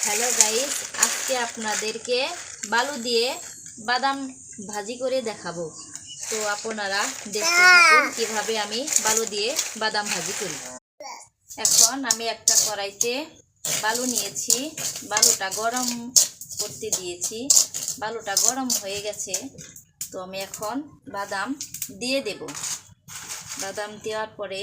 Hello guys, আজকে আপনাদেরকে বালু দিয়ে বাদাম ভাজি করে দেখাবো। তো আপনারা দেখতে থাকুন কিভাবে আমি বালু দিয়ে বাদাম ভাজি করি। এখন আমি একটা কড়াইতে বালু নিয়েছি, বালুটা গরম করতে দিয়েছি। বালুটা গরম হয়ে গেছে, তো আমি এখন বাদাম দিয়ে দেব। বাদাম দেওয়ার পরে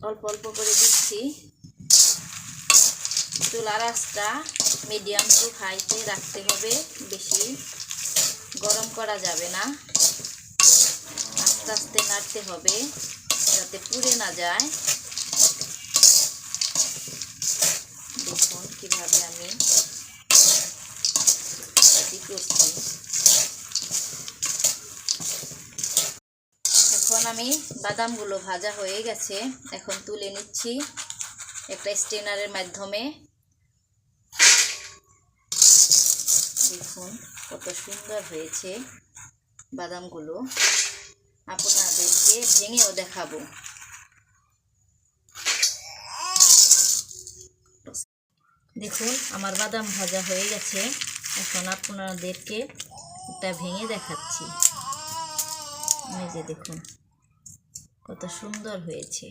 অল্প অল্প করে দিচ্ছি। চুলার আঁচটা মিডিয়াম টু হাইতে রাখতে হবে, বেশি গরম করা যাবে না। আস্তে আস্তে নাড়তে হবে যাতে পুড়ে না যায়। দেখুন কিভাবে আমি ভাজি করছি। এখন আমি বাদামগুলো ভাজা হয়ে গেছে, এখন তুলে নিচ্ছি একটা স্ট্রেনারের মাধ্যমে। দেখুন কত সুন্দর হয়েছে বাদামগুলো, আপনাদেরকে ভেঙেও দেখাবো। দেখুন আমার বাদাম ভাজা হয়ে গেছে, এখন আপনাদেরকে এটা ভেঙে দেখাচ্ছি। এই যে দেখুন কত সুন্দর হয়েছে।